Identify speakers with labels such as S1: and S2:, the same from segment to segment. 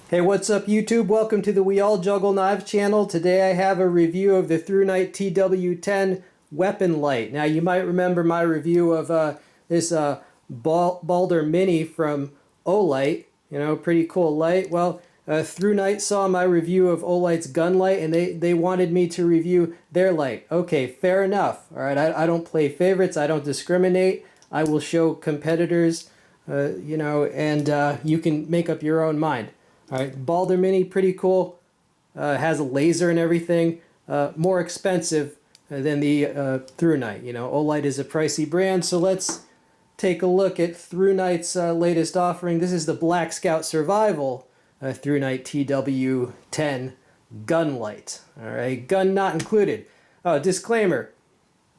S1: Hey, what's up YouTube? Welcome to the We All Juggle Knives channel. Today I have a review of the Thrunite TW10 weapon light. Now you might remember my review of this Balder Mini from Olight. You know, pretty cool light. Well, Thrunite saw my review of Olight's gun light and they wanted me to review their light. Okay, fair enough. All right, I don't play favorites. I don't discriminate. I will show competitors, you know, and you can make up your own mind. All right, Balder Mini, pretty cool. Has a laser and everything. More expensive than the Thrunite. You know, Olight is a pricey brand, so let's take a look at Thrunite's latest offering. This is the Black Scout Survival Thrunite TW10 gun light. All right, gun not included. Disclaimer: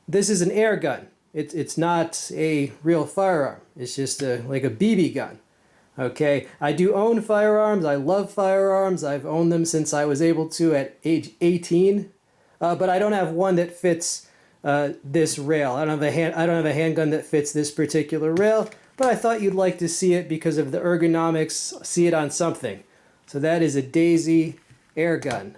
S1: this is an air gun. It's not a real firearm. It's just like a BB gun. Okay, I do own firearms. I love firearms. I've owned them since I was able to at age 18. But I don't have one that fits this rail. I don't have a handgun that fits this particular rail. But I thought you'd like to see it because of the ergonomics. See it on something. So that is a Daisy air gun.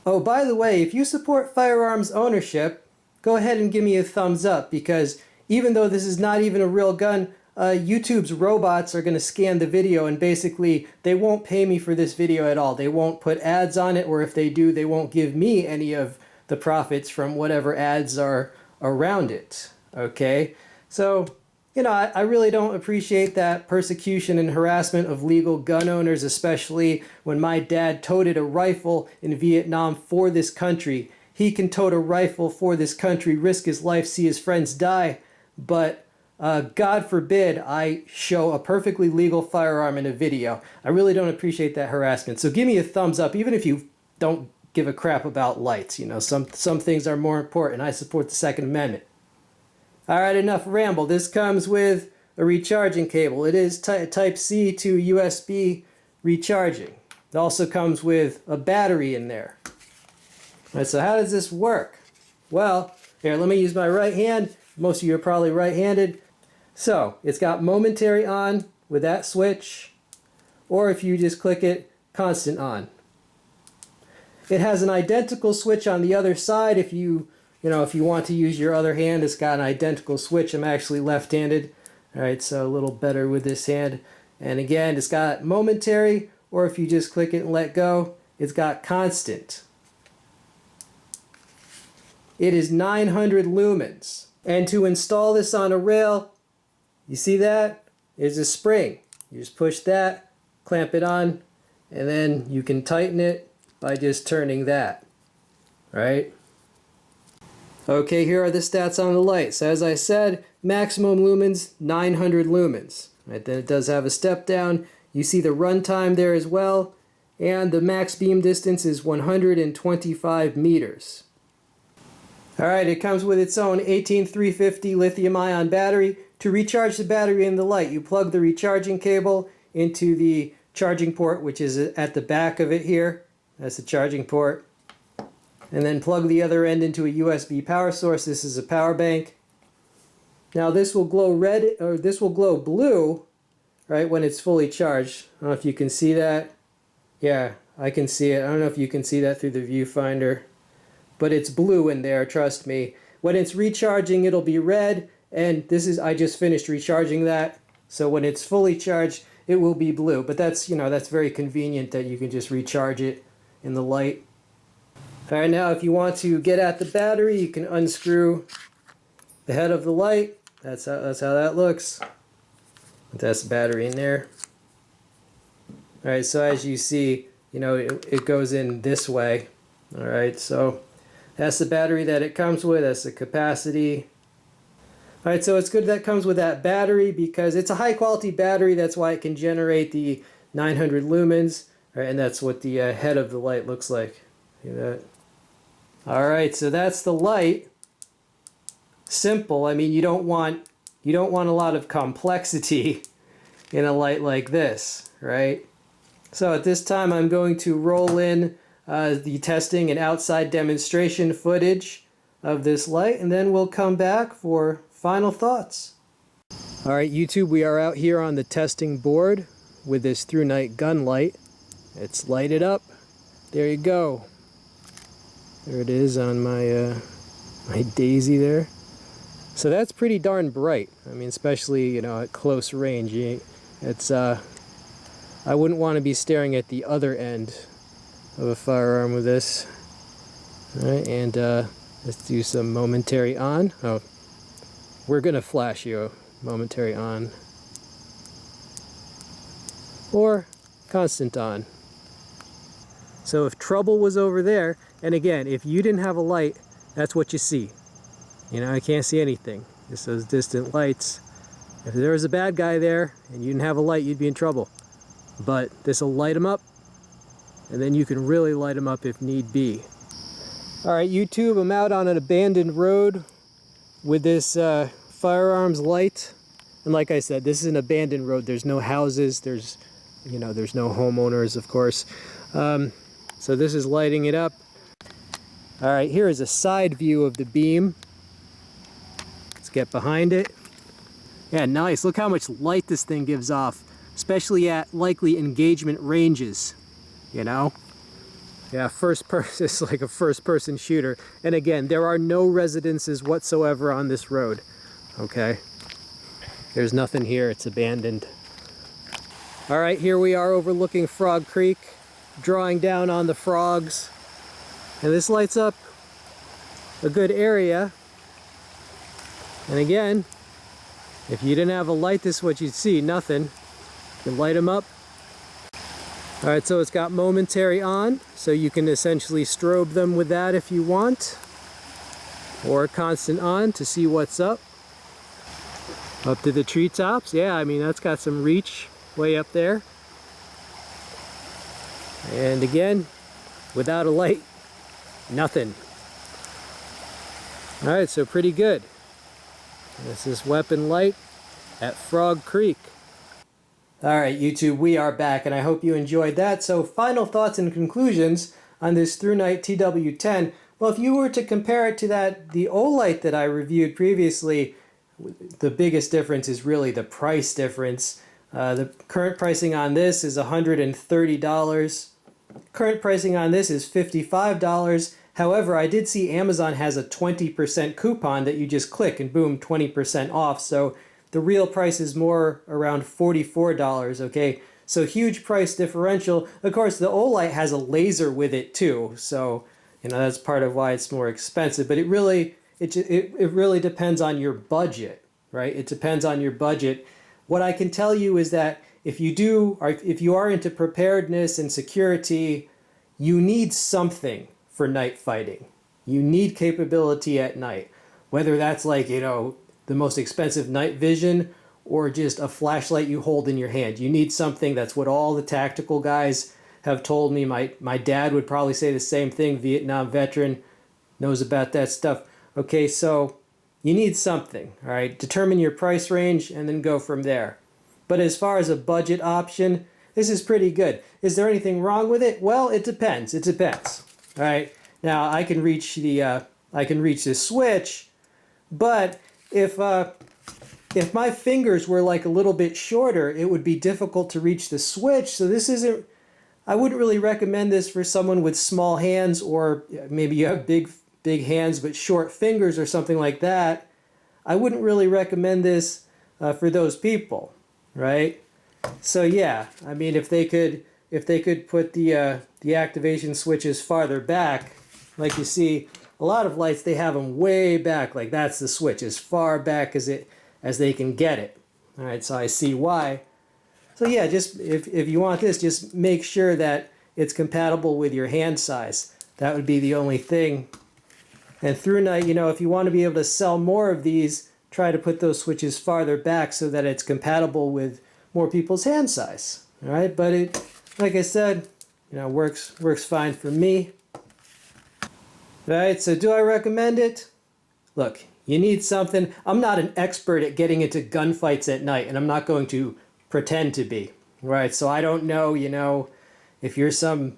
S1: Oh, by the way, if you support firearms ownership, go ahead and give me a thumbs up, because even though this is not even a real gun, YouTube's robots are going to scan the video, and basically they won't pay me for this video at all. They won't put ads on it, or if they do, they won't give me any of the profits from whatever ads are around it. Okay, so you know, I really don't appreciate that persecution and harassment of legal gun owners, especially when my dad toted a rifle in Vietnam for this country. He can tote a rifle for this country, risk his life, see his friends die, but God forbid I show a perfectly legal firearm in a video. I really don't appreciate that harassment. So give me a thumbs up, even if you don't give a crap about lights. You know, some things are more important. I support the Second Amendment. All right, enough ramble. This comes with a recharging cable. It is Type-C to USB recharging. It also comes with a battery in there. All right, so how does this work? Well, here, let me use my right hand. Most of you are probably right-handed. So it's got momentary on with that switch, or if you just click it, constant on. It has an identical switch on the other side. If you want to use your other hand, it's got an identical switch. I'm actually left-handed. All right, so a little better with this hand. And again, it's got momentary, or if you just click it and let go, it's got constant. It is 900 lumens. And to install this on a rail, you see that? There's a spring. You just push that, clamp it on, and then you can tighten it by just turning that. Right? Okay, here are the stats on the light. So as I said, maximum lumens, 900 lumens. Right, then it does have a step down. You see the runtime there as well. And the max beam distance is 125 meters. Alright, it comes with its own 18350 lithium-ion battery. To recharge the battery in the light, you plug the recharging cable into the charging port, which is at the back of it here. That's the charging port. And then plug the other end into a USB power source. This is a power bank. Now this will glow red, or this will glow blue, right, when it's fully charged. I don't know if you can see that. Yeah, I can see it. I don't know if you can see that through the viewfinder. But it's blue in there, trust me. When it's recharging, it'll be red, and I just finished recharging that. So when it's fully charged, it will be blue. But that's, you know, that's very convenient that you can just recharge it in the light. All right, now if you want to get at the battery, you can unscrew the head of the light. That's how that looks. That's the battery in there. All right, so as you see, you know, it goes in this way. All right, so that's the battery that it comes with. That's the capacity. All right, so it's good that it comes with that battery because it's a high quality battery. That's why it can generate the 900 lumens. All right, and that's what the head of the light looks like. See that? All right, so that's the light. Simple. I mean, you don't want a lot of complexity in a light like this, right? So at this time, I'm going to roll in the testing and outside demonstration footage of this light, and then we'll come back for final thoughts. All right, YouTube, we are out here on the testing board with this Thrunite gun light. It's lighted up. There you go. There it is on my my daisy there. So that's pretty darn bright. I mean, especially, you know, at close range. It's I wouldn't want to be staring at the other end of a firearm with this. All right, and let's do some momentary on. Oh, we're gonna flash you momentary on or constant on. So if trouble was over there, and again, if you didn't have a light, that's what you see. You know, I can't see anything. Just those distant lights. If there was a bad guy there and you didn't have a light, you'd be in trouble. But this will light them up, and then you can really light them up if need be. All right, YouTube, I'm out on an abandoned road with this firearms light. And like I said, this is an abandoned road. There's no houses. There's no homeowners, of course. So this is lighting it up. All right, here is a side view of the beam. Let's get behind it. Yeah, nice. Look how much light this thing gives off, especially at likely engagement ranges, you know? Yeah, first person, it's like a first-person shooter. And again, there are no residences whatsoever on this road, okay? There's nothing here, it's abandoned. All right, here we are overlooking Frog Creek, drawing down on the frogs. And this lights up a good area. And again, if you didn't have a light, this is what you'd see, nothing. You can light them up. All right, so it's got momentary on, so you can essentially strobe them with that if you want. Or constant on to see what's up. Up to the treetops. Yeah, I mean, that's got some reach way up there. And again, without a light, nothing. All right, so pretty good. This is weapon light at Frog Creek. All right, YouTube, we are back, and I hope you enjoyed that. So final thoughts and conclusions on this Thrunite TW10. Well, if you were to compare it to the Olight that I reviewed previously, the biggest difference is really the price difference. The current pricing on this is $130. Current pricing on this is $55. However, I did see Amazon has a 20% coupon that you just click and boom, 20% off. So the real price is more around $44, okay? So huge price differential. Of course, the Olight has a laser with it too. So, you know, that's part of why it's more expensive. But it really depends on your budget, right? It depends on your budget. What I can tell you is that if you are into preparedness and security, you need something for night fighting. You need capability at night, whether that's like, you know, the most expensive night vision or just a flashlight you hold in your hand. You need something. That's what all the tactical guys have told me. My dad would probably say the same thing. Vietnam veteran, knows about that stuff. Okay, so you need something, all right? Determine your price range and then go from there. But as far as a budget option, this is pretty good. Is there anything wrong with it? Well, it depends. It depends. All right. Now I can reach the switch, but if my fingers were like a little bit shorter, it would be difficult to reach the switch. So this isn't. I wouldn't really recommend this for someone with small hands, or maybe you have big hands but short fingers or something like that. I wouldn't really recommend this for those people, right? So yeah, I mean, if they could put the activation switches farther back, like you see, a lot of lights, they have them way back, like that's the switch, as far back as they can get it. All right, so I see why. So yeah, just if you want this, just make sure that it's compatible with your hand size. That would be the only thing. And Thrunite, you know, if you want to be able to sell more of these, try to put those switches farther back so that it's compatible with more people's hand size. All right, but it, like I said, you know, works fine for me. All right, so do I recommend it? Look, you need something. I'm not an expert at getting into gunfights at night, and I'm not going to pretend to be. Right, so I don't know, you know, if you're some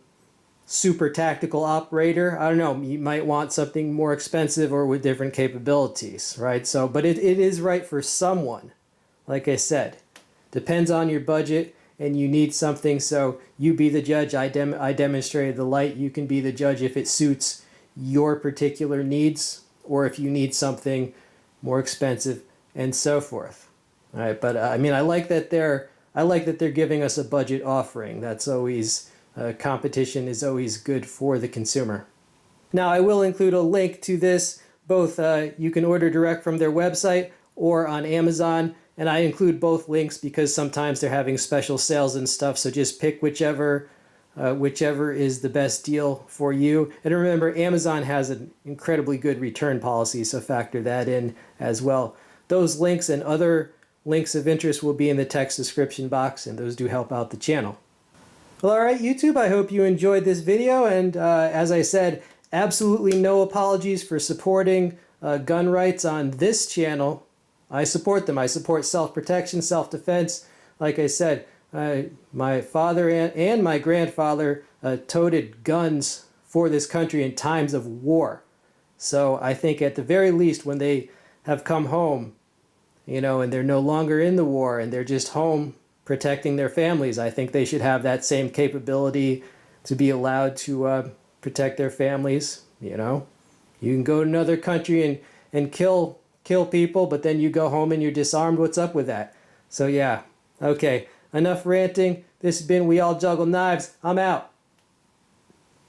S1: super tactical operator, I don't know, you might want something more expensive or with different capabilities, right? So, but it is right for someone. Like I said, depends on your budget. and you need something, so you be the judge. I demonstrated the light. You can be the judge if it suits your particular needs or if you need something more expensive and so forth. All right, but I mean, I like that they're giving us a budget offering. That's always competition is always good for the consumer. Now, I will include a link to this. Both you can order direct from their website or on Amazon, and I include both links because sometimes they're having special sales and stuff. So just pick whichever is the best deal for you. And remember, Amazon has an incredibly good return policy, so factor that in as well. Those links and other links of interest will be in the text description box, and those do help out the channel. Well, all right, YouTube, I hope you enjoyed this video, and as I said, absolutely no apologies for supporting gun rights on this channel. I support them. I support self-protection, self-defense. Like I said, my father and my grandfather toted guns for this country in times of war. So I think at the very least, when they have come home, you know, and they're no longer in the war and they're just home protecting their families, I think they should have that same capability to be allowed to protect their families. You know, you can go to another country and kill people, but then you go home and you're disarmed. What's up with that? So yeah, okay, enough ranting. This has been We All Juggle Knives. I'm out.